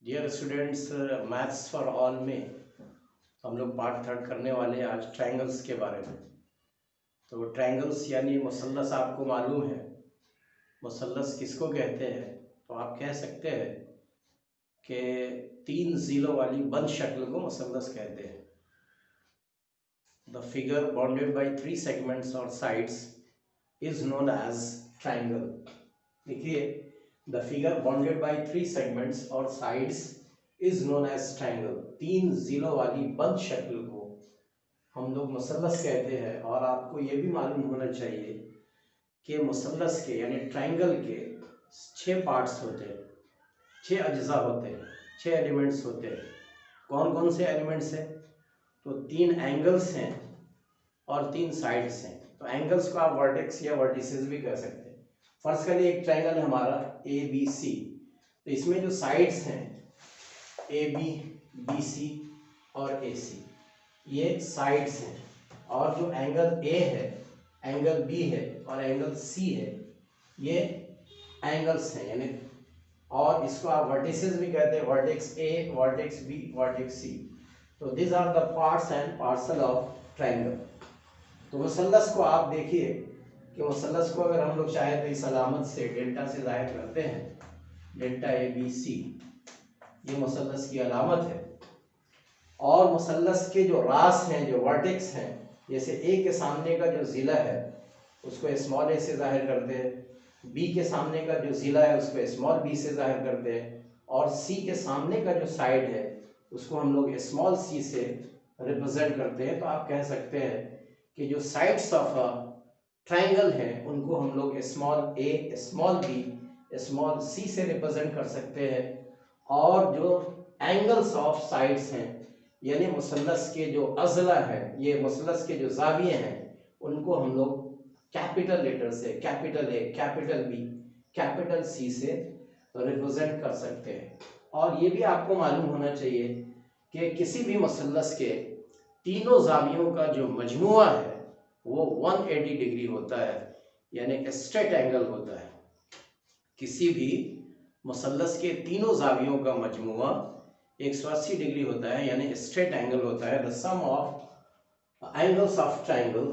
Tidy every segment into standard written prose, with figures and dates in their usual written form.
Dear students, maths for all में हम लोग पार्ट थर्ड करने वाले हैं आज ट्रायंगल्स के बारे में। तो ट्रायंगल्स यानी मुसल्लस आपको मालूम है। मुसल्लस किसको कहते हैं? तो आप कह सकते हैं कि तीन ज़ीरो वाली बंद शक्ल को मुसल्लस कहते हैं। The figure bounded by three segments और sides is known as triangle. देखिए, the figure bounded by three segments और sides is known as triangle. तीन जीरो वाली बंद शक्ल को हम लोग मुसल्लस कहते हैं। और आपको ये भी मालूम होना चाहिए कि मुसल्लस के यानी ट्रायंगल के छह पार्ट्स होते हैं, छह अज्जा होते हैं, छह एलिमेंट्स होते हैं। कौन कौन से एलिमेंट्स हैं? तो तीन एंगल्स हैं और तीन साइड्स हैं। तो एंगल्स को आप वर्टेक्स या वर्टिसेस भी कह सकते हैं। फर्स्ट के लिए एक ट्रायंगल है हमारा ए बी सी। तो इसमें जो साइड्स हैं ए बी, बी सी और ए सी, ये साइड्स हैं। और जो एंगल ए है, एंगल बी है और एंगल सी है, ये एंगल्स हैं यानी। और इसको आप वर्टिसेस भी कहते हैं, vertex A, vertex B, vertex C. तो this are the parts and parcel of triangle. तो मुसल्लस को आप देखिए कि मुसल्लस को अगर हम लोग चाहे तो इस अलामत से डेल्टा से जाहिर करते हैं, डेल्टा ए बी सी, ये मुसल्लस की अलामत है। और मुसल्लस के जो रास हैं, जो वर्टेक्स हैं, जैसे ए के सामने का जो ज़िला है उसको स्मॉल ए से जाहिर करते हैं, बी के सामने का जो ज़िला है उसको स्मॉल बी से जाहिर करते हैं, और सी के सामने का जो साइड है उसको हम लोग स्मॉल सी से रिप्रेजेंट करते हैं। तो आप कह सकते हैं कि जो साइड्स ऑफ अ ट्रायंगल हैं उनको हम लोग स्मॉल ए, स्मॉल बी, स्मॉल सी से रिप्रेजेंट कर सकते हैं। और जो एंगल्स ऑफ साइड्स हैं यानी मुसल्लस के जो अज़ला है, ये मुसल्लस के जो ज़ाविये हैं, उनको हम लोग कैपिटल लेटर से, capital A, capital B, capital C से रिप्रेजेंट कर सकते हैं। और ये भी आपको मालूम होना चाहिए कि किसी भी मुसल्लस के तीनों ज़ावियों का जो मजमुआ है वो 180 डिग्री होता है, यानी स्ट्रेट एंगल होता है। किसी भी मुसल्लस के तीनों ज़ावियों का मजमुआ 180 डिग्री होता है, यानी स्ट्रेट एंगल होता है। The sum of angles of triangle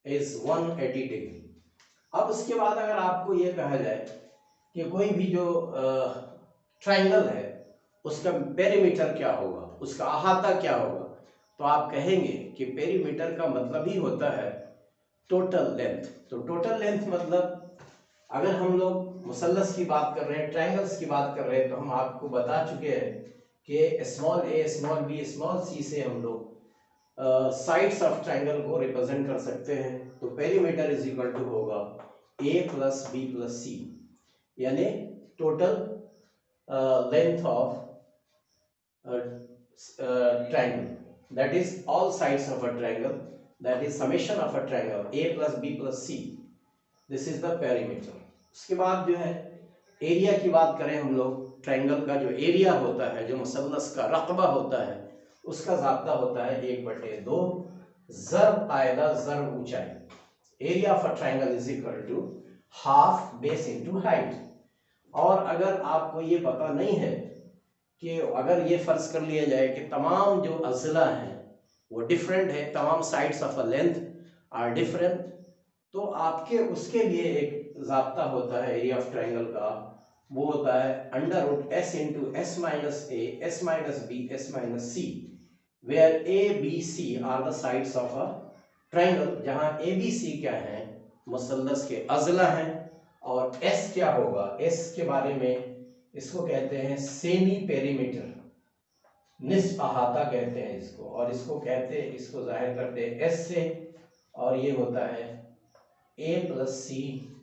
is 180 degree. अब उसके बाद अगर आपको ये कहा जाए कि कोई भी जो ट्रायंगल है उसका पेरीमीटर क्या होगा, उसका अहाता क्या होगा, तो आप कहेंगे कि पेरीमीटर का मतलब ही होता है टोटल लेंथ। तो टोटल लेंथ मतलब अगर हम लोग मुसल्लस की बात कर रहे हैं, ट्रायंगल्स की बात कर रहे हैं, तो हम आपको बता चुके हैं कि स्मॉल ए, स्मॉल बी, स्मॉल सी से हम लोग साइड्स ऑफ ट्रायंगल को रिप्रेजेंट कर सकते हैं। तो पेरीमीटर इज इक्वल टू होगा ए प्लस बी प्लस सी, यानी total length of triangle, that is all sides of a triangle, that is summation of a triangle a plus b plus c, this is the perimeter. उसके बाद जो है area की बात करें हम लोग, ट्रायंगल का जो एरिया होता है, जो मुसल्लस का रकबा होता है, उसका ज़ाब्ता होता है 1/2 ज़र्ब आयदा ज़र्ब ऊंचाई। Area of a triangle is equal to half base into height. और अगर आपको ये पता नहीं है कि अगर ये फर्ज कर लिया जाए कि तमाम जो अज़ला हैं वो डिफरेंट है, तमाम sides of a length are different, तो आपके उसके लिए एक ज़ाब्ता होता है एरिया ऑफ ट्रायंगल का, वो होता है under root S into S minus A, S minus B, S minus C, where A B C are the sides of a triangle. जहां ए बी सी क्या है, मुसल्लस के अज़ला हैं, और एस क्या होगा, एस के बारे में इसको कहते हैं सेमी पेरीमीटर, निस्फ अहाता कहते हैं इसको, और इसको कहते हैं, इसको जाहिर करते हैं एस से, और ये होता है A plus C,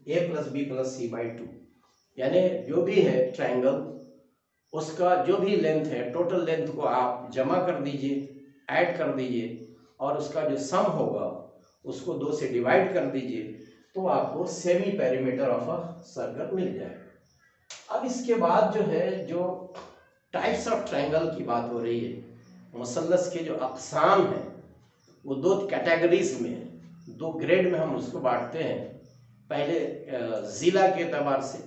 A plus B plus C by 2, यानी जो भी है ट्रायंगल उसका जो भी लेंथ है, टोटल लेंथ को आप जमा कर दीजिए, ऐड कर दीजिए, और उसका जो सम होगा उसको 2 से डिवाइड कर दीजिए, तो आपको semi perimeter of a circle मिल जाएगा। अब इसके बाद जो है, जो टाइप्स ऑफ ट्रायंगल की बात हो रही है, मुसल्लस के जो अक़साम हैं वो 2 कैटेगरीज में, 2 ग्रेड में हम उसको बांटते हैं। पहले ज़िला के एतबार से,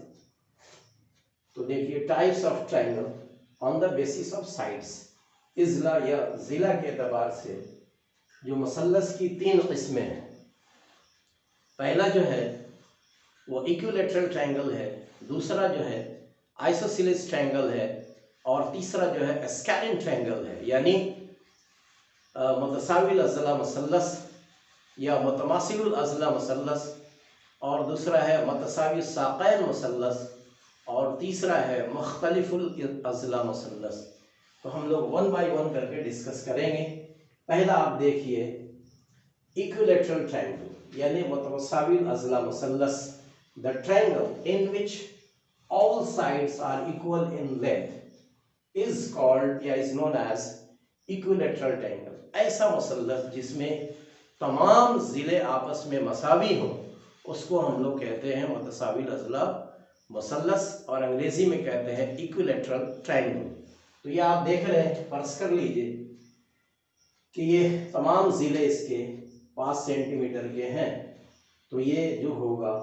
तो देखिए types of triangle, on the basis of sides. इजला या जिला के एतबार से जो मसल्लस की 3 किस्में हैं। पहला जो है वो इक्विलेटरल ट्रायंगल है, दूसरा जो है आइसोसेलेस ट्रायंगल है, और तीसरा जो है एस्कैरिन ट्रायंगल है, यानी मुतसाविल अज़ला मसल्लस या मुतमासिलुल अज़ला मसल्लस, और दूसरा है मुतसावी साक़ैन मसल्लस, और तीसरा है मुख्तलिफुल अज़ला मसल्लस। तो हम लोग 1 बाय 1 करके डिस्कस करेंगे। पहला आप देखिए इक्विलेटरल ट्रायंगल यानी मुतसाविल अज़ला मसल्लस, the triangle in which all sides are equal in length is called या is known as equilateral triangle. ऐसा मसल्लस जिसमें तमाम ज़िले आपस में मसावी हो उसको हम लोग कहते हैं मुतसाविल अज़ला मसल्लस, और अंग्रेजी में कहते हैं इक्विलेटरल ट्रायंगल। तो ये आप देख रहे हैं, फर्ज कर लीजिए कि ये तमाम ज़िले इसके 5 सेंटीमीटर के हैं, तो ये जो होगा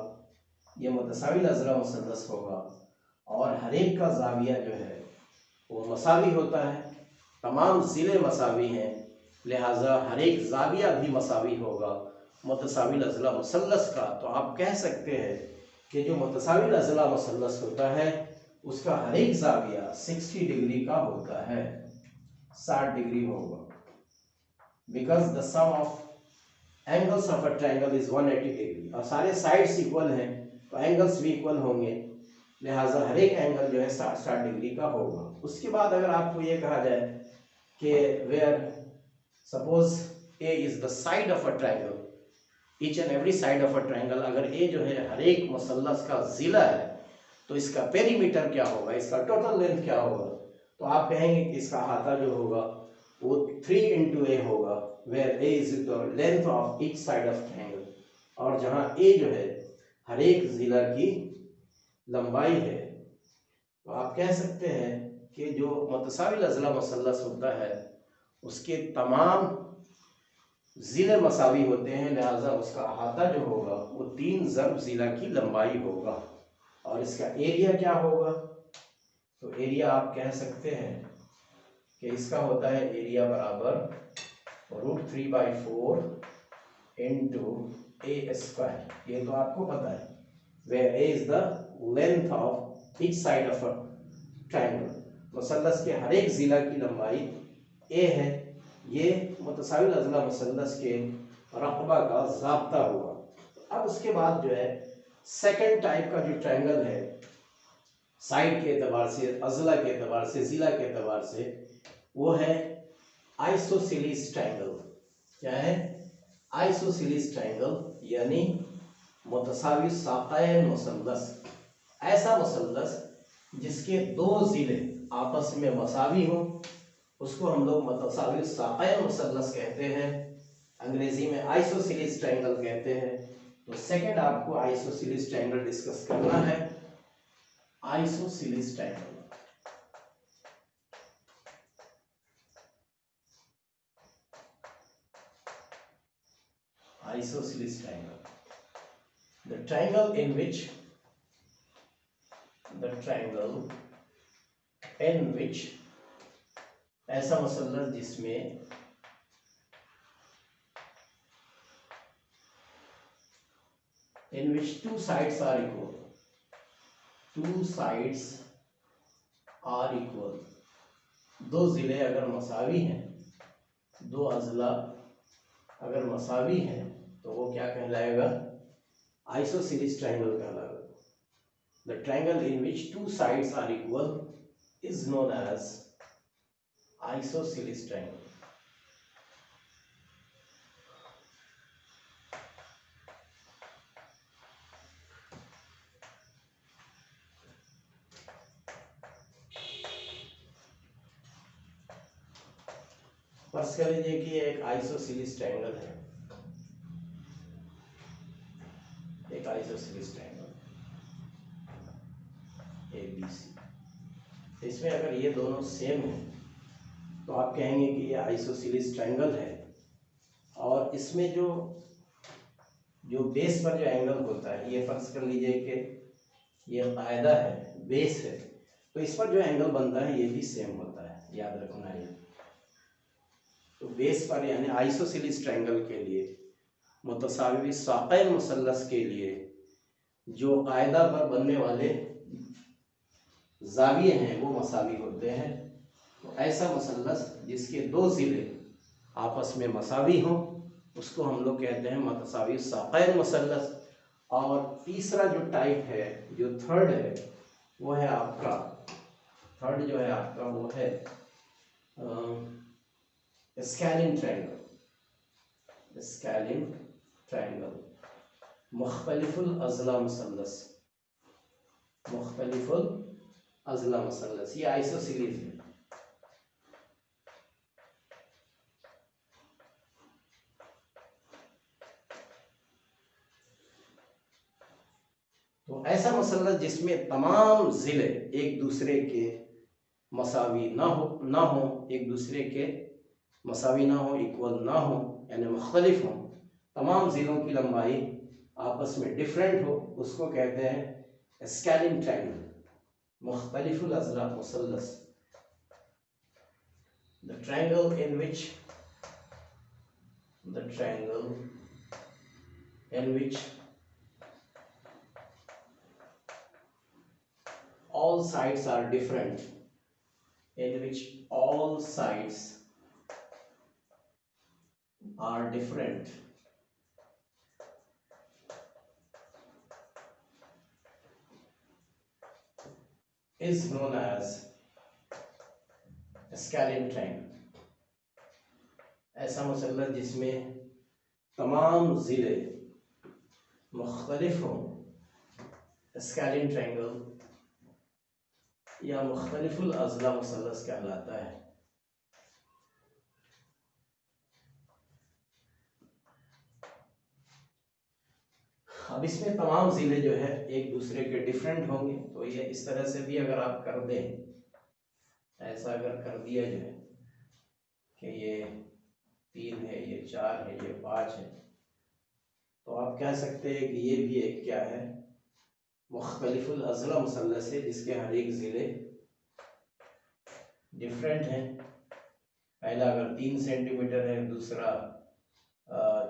ये मुतसाविल अज़ला मसल्लस होगा, और हर एक का ज़ाविया जो है वो मसावी होता है। तमाम ज़िले मसावी हैं, लिहाजा हर एक ज़ाविया भी मसावी होगा मुतसाविल अज़ला मसल्लस का। तो आप कह सकते हैं कि जो मुतसाविल अज़ला मसल्लस होता है उसका हर एक ज़ाविया 60 डिग्री का होता है, 60 डिग्री होगा, because the sum of angles of a triangle is 180 degree, और सारे साइड्स इक्वल हैं तो एंगल्स भी इक्वल होंगे, लिहाजा हर एक एंगल जो है 60 डिग्री का होगा। उसके बाद अगर आपको ये कहा जाए कि where suppose A is the side of a triangle, each and every side of a triangle, अगर ए जो है हर एक मसल्लस का जिला है तो इसका पेरीमीटर क्या होगा, इसका टोटल लेंथ क्या होगा। तो आप कहेंगे कि इसका अहाता जो होगा वो 3 into a होगा, where a is the length of each side of triangle, और जहां a जो है हर एक जिला की लंबाई है। तो आप कह सकते हैं कि जो मुतसाविल अज़ला मसल्लस होता है उसके तमाम ज़िले मसावी होते हैं, लिहाजा उसका अहाता जो होगा वो 3 ज़रब ज़िला की लंबाई होगा। और इसका एरिया क्या होगा, तो एरिया आप कह सकते हैं कि इसका होता है एरिया बराबर √3/4 इंटू ए स्क्वायर। ये तो आपको पता है, where A is the length of each side of a triangle. मुसल्लस के हर एक जिला की लंबाई ए है। ये मुतसाविल अज़ला मुसल्लस के रकबा का ज़ाब्ता हुआ। अब उसके बाद जो है सेकंड टाइप का जो ट्रायंगल है साइड के एतबार से, अज़ला के एतबार से, ज़िला के एतबार से, वो है आइसोसेलेस ट्रायंगल। क्या है? आइसोसेलेस ट्रायंगल यानी मुतसावी साक़ैन मुसल्लस। ऐसा मुसल्लस जिसके 2 ज़िले आपस में मसावी हो उसको हम लोग मुतसावी साक़ैन मुसल्लस कहते हैं, अंग्रेजी में आइसोसेलेस ट्रायंगल कहते हैं। तो सेकंड आपको आइसोसेलेस ट्रायंगल डिस्कस करना है। Isosceles triangle, isosceles triangle, the triangle in which ऐसा मुसल्लस जिसमें in which 2 sides are equal, 2 sides are equal, 2 जिले अगर मसावी हैं, 2 अज़ला अगर मसावी हैं तो वो क्या कहलाएगा? आइसोसेलेस ट्रायंगल कहलाएगा। The triangle in which 2 sides are equal is known as isosceles triangle. फर्ज कर लीजिए कि एक आइसोसेलेस ट्रायंगल है, एक आइसोसेलेस ट्रायंगल ABC। इसमें अगर ये दोनों सेम है तो आप कहेंगे कि ये आइसोसेलेस ट्रायंगल है, और इसमें जो बेस पर जो एंगल होता है, ये फर्ज कर लीजिए कि ये कायदा है, बेस है, तो इस पर जो एंगल बनता है ये भी सेम होता है, याद रखना ये। तो बेस पर यानी आइसोसेलेस ट्रायंगल के लिए, मुतसावी साक़ैन मुसल्लस के लिए जो कायदा पर बनने वाले जाविये हैं वो मसावी होते हैं। तो ऐसा मुसल्लस जिसके दो ज़िले आपस में मसावी हों उसको हम लोग कहते हैं मुतसावी साक़ैन मुसल्लस। और तीसरा जो टाइप है, जो थर्ड है, वो है आपका, थर्ड जो है आपका वो है स्कैलिन ट्रायंगल। स्कैलिन ट्रायंगल मुख्तलिफुल अज़ला मुसल्लस, मुख्तलिफुल अज़ला मुसल्लस, ये आइसोसेलेस है। तो ऐसा मुसल्लस जिसमें तमाम ज़िले एक दूसरे के मसावी ना हो, एक दूसरे के मसावी ना हो, इक्वल ना हो, यानी मुख्तलिफ हो, तमाम ज़िलों की लंबाई आपस में डिफरेंट हो, उसको कहते हैं स्कैलिन ट्रायंगल, मुख्तलिफुल अज़ला मुसल्लस। The triangle in which all sides are different, in which all sides are different, is known as scalene triangle. ऐसा मुसल्लस जिसमें तमाम ज़िले मुख्तलिफ हों, स्कैलिन ट्रायंगल या मुख्तलिफुल अज़ला मुसल्लस कहलाता है। अब इसमें तमाम ज़िले जो है एक दूसरे के डिफरेंट होंगे, तो ये इस तरह से भी अगर आप कर दें, ऐसा अगर कर दिया जाए कि ये 3 है, ये 4 है, ये 5 है, तो आप कह सकते हैं कि ये भी एक क्या है, मुख्तलिफुल अज़ला मुसल्लस है जिसके हर एक ज़िले डिफरेंट हैं। पहला अगर 3 सेंटीमीटर है, दूसरा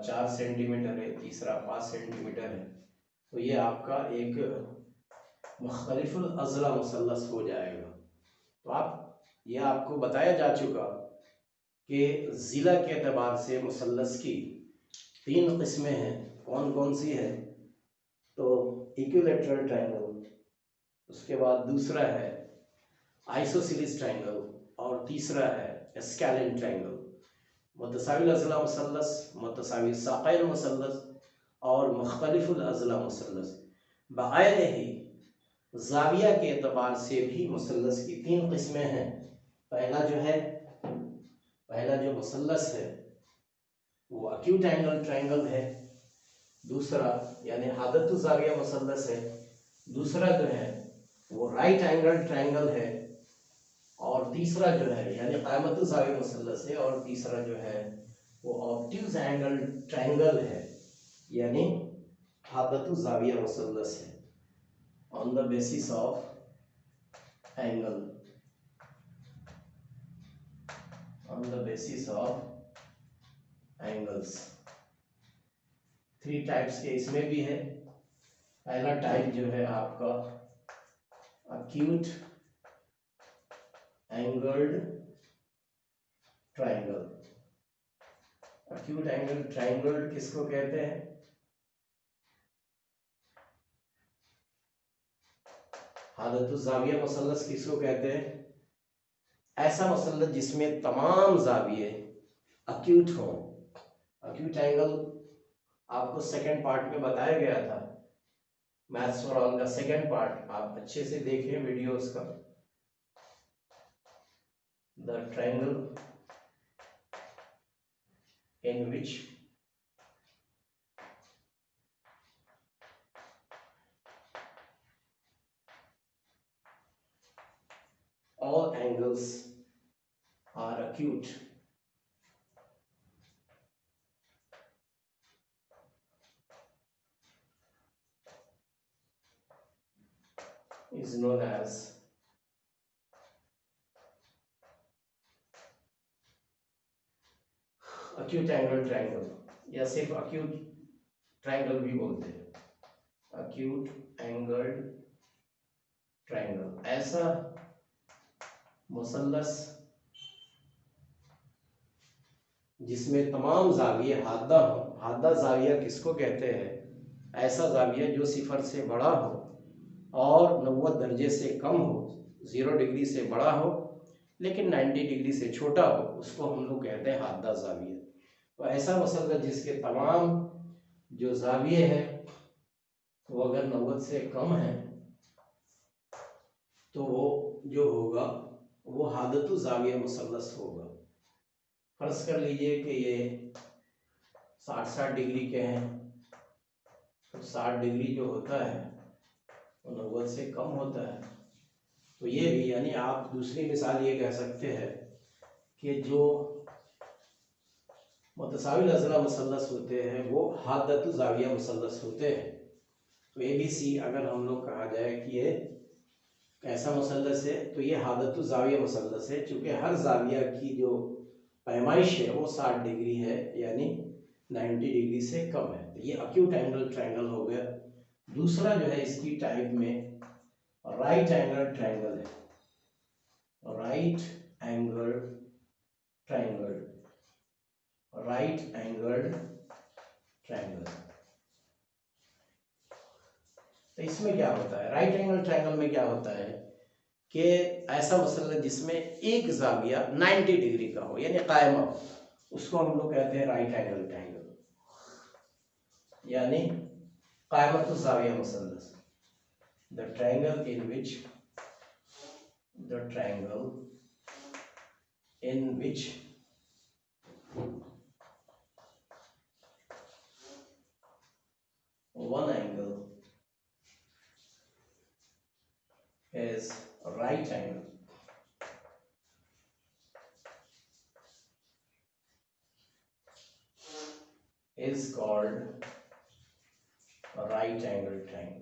4 सेंटीमीटर है, तीसरा 5 सेंटीमीटर है, तो ये आपका एक मुख्तलिफुल अज़ला मुसल्लस हो जाएगा। तो ये आपको बताया जा चुका कि ज़िला के एतबार से मुसल्लस की 3 किस्में हैं। कौन कौन सी है? तो इक्विलैटरल ट्रायंगल, उसके बाद दूसरा है आइसोसेलेस ट्रायंगल, और तीसरा है स्कैलिन ट्रायंगल। मुतसाविल अज़ला मुसल्लस, मुतसाविल साक़ैन मुसल्लस और मुख्तलिफुल अज़ला मुसल्लस। बग़ैर ही ज़ाविया के एतबार से भी मुसल्लस की 3 किस्में हैं। पहला जो मुसल्लस है वो एक्यूट एंगल ट्रायंगल है, दूसरा यानी हादतु ज़ाविया मुसल्लस है, दूसरा जो है वो राइट एंगल ट्रायंगल है, और तीसरा जो है यानी क़ायमतु ज़ाविया मुसल्लस है, और तीसरा जो है वो ऑब्ट्यूज़ एंगल ट्रायंगल है, यानी हादतु ज़ाविया मुसल्लस है। On the basis of angle, on the basis of angles। 3 types के इसमें भी है। पहला टाइप जो है आपका acute angled triangle। acute angle triangle किसको कहते हैं? हादतु ज़ाविया मुसल्लस किसको कहते हैं? ऐसा मुसल्लस जिसमें तमाम ज़ाविये acute हों। acute एंगल आपको सेकंड पार्ट में बताया गया था, मैथ्स फॉर ऑल का सेकंड पार्ट, आप अच्छे से देखें वीडियोस का। The triangle in which all angles are acute is known as acute angle triangle या सिर्फ अक्यूट ट्रायंगल भी बोलते हैं, अक्यूट एंगल ट्रायंगल, ऐसा मुसल्लस जिसमें तमाम जाविये हादा हो। हादा जाविया किसको कहते हैं? ऐसा जाविया जो सिफर से बड़ा हो और 90 दर्जे से कम हो, 0 डिग्री से बड़ा हो लेकिन 90 डिग्री से छोटा हो, उसको हम लोग कहते हैं हादा जाविया। तो ऐसा मुसल्लस जिसके तमाम जो जाविये हैं वो अगर 90 से कम है तो वो जो होगा वो हादतु जाविया मुसल्लस होगा। फर्ज कर लीजिए कि ये 60-60 डिग्री के हैं, तो 60 डिग्री जो होता है वो 90 से कम होता है। तो ये भी, यानी आप दूसरी मिसाल ये कह सकते हैं कि जो मुतसाविल अज़ला मुसल्लस होते हैं वो हादतु जाविया मुसल्लस होते हैं। तो ABC अगर हम लोग कहा जाए कि ये कैसा मुसल्लस है, तो ये हादतु जाविया मुसल्लस है, चूँकि हर जाविया की जो पैमाइश है वो 60 डिग्री है, यानी 90 डिग्री से कम है। तो ये अक्यूट एंगल ट्रायंगल हो गया। दूसरा जो है इसकी टाइप में राइट एंगल ट्रायंगल है, right angle triangle, right angle triangle. तो इसमें क्या होता है, राइट एंगल ट्रायंगल में क्या होता है कि ऐसा मुसल्लस जिसमें एक जाविया 90 डिग्री का हो, यानी कायमा हो, उसको हम लोग कहते हैं राइट एंगल ट्रायंगल, यानी कायमतु जाविया मुसल्लस। The triangle in which one angle is right angle is called a right angle triangle.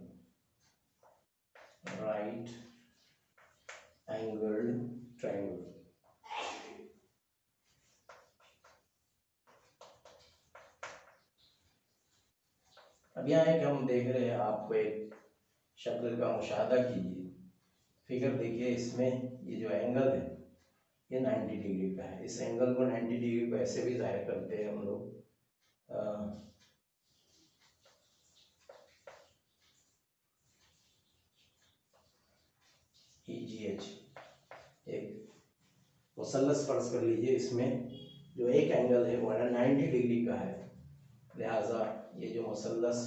Right angled triangle. अब यहाँ एक हम देख रहे हैं, आपको एक शक्ल का मुशाहदा कीजिए, फिगर देखिए, इसमें ये जो एंगल है ये 90 डिग्री का है। इस एंगल को 90 डिग्री को ऐसे भी जाहिर करते हैं हम लोग, EGH। एक मुसल्लस फर्ज कर लीजिए, इसमें जो एक एंगल है वो 90 डिग्री का है, लिहाजा ये जो मुसल्लस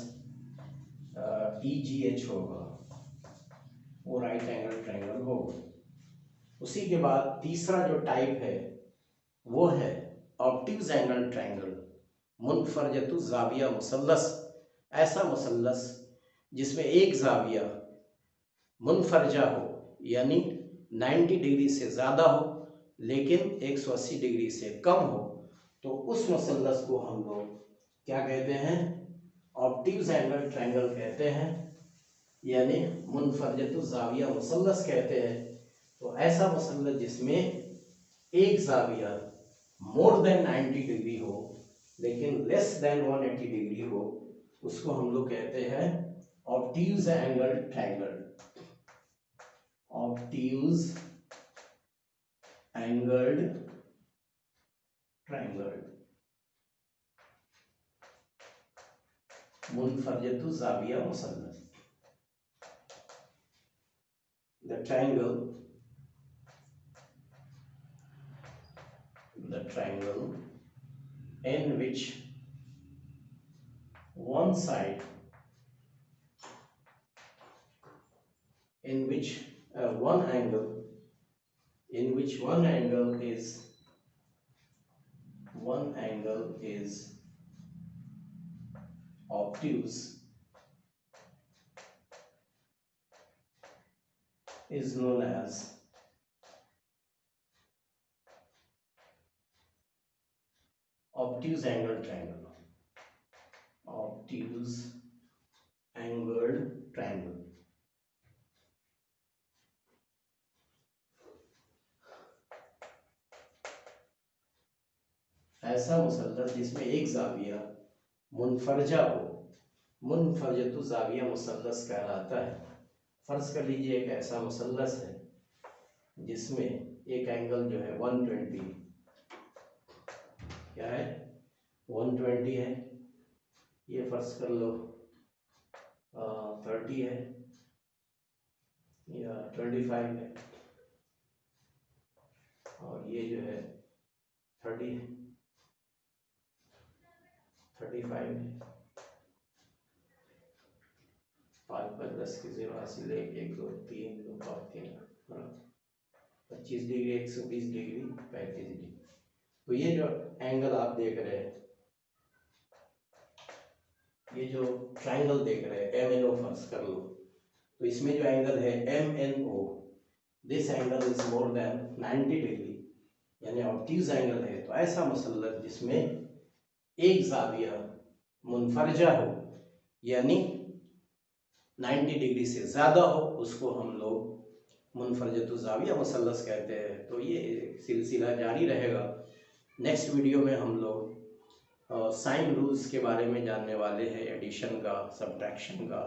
EGH होगा वो राइट एंगल ट्रायंगल होगा। उसी के बाद तीसरा जो टाइप है वो है ऑब्ट्यूज एंगल ट्रायंगल, मुनफरजतु जाविया मुसल्लस। ऐसा मुसल्लस जिसमें एक जाविया मुनफरजा हो, यानी 90 डिग्री से ज़्यादा हो लेकिन 180 डिग्री से कम हो, तो उस मुसल्लस को हम लोग क्या कहते हैं? ऑब्ट्यूज एंगल ट्रायंगल कहते हैं, यानी मुनफरजतु जाविया मुसल्लस कहते हैं। तो ऐसा मुसल्लस जिसमें एक जाविया मोर देन 90 डिग्री हो लेकिन लेस देन 180 डिग्री हो, उसको हम लोग कहते हैं obtuse angle triangle. Obtuse angled triangle, मुनफरजतु जाविया मुसल्लस। The triangle in which one side, in which one angle, in which one angle is obtuse, is known as obtuse angle triangle. Obtuse angled triangle. ऐसा मुसल्लस जिसमें एक जाविया मुनफरजा हो, मुनफरजतु जाविया मुसल्लस कहलाता है। फर्ज कर लीजिए एक ऐसा मुसल्लस है जिसमें एक एंगल जो है 120, क्या है 120 है, ये फर्ज कर लो 30 है या 25 है, और ये जो है 30 है, 35 है, 5 पर 10 की 0 हासिल है, 1 2 3 2 5 3 25 डिग्री 120 डिग्री 35 डिग्री। तो ये जो एंगल आप देख रहे हैं, ये जो ट्रायंगल देख रहे हैं एम एन ओ फर्ज कर लो, तो इसमें जो एंगल है M N O, this angle is more than 90 degree, यानी ऑब्ट्यूज एंगल है। तो ऐसा मुसल्लस जिसमें एक जाविया मुनफरजा हो यानी 90 डिग्री से ज़्यादा हो, उसको हम लोग मुनफरजतु जाविया मुसल्लस कहते हैं। तो ये सिलसिला जारी रहेगा। नेक्स्ट वीडियो में हम लोग साइन रूल्स के बारे में जानने वाले हैं, एडिशन का, सब्ट्रैक्शन का,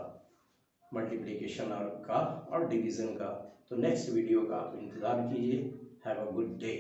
मल्टीप्लिकेशन का और डिवीज़न का। तो नेक्स्ट वीडियो का आप इंतज़ार कीजिए। Have a good day.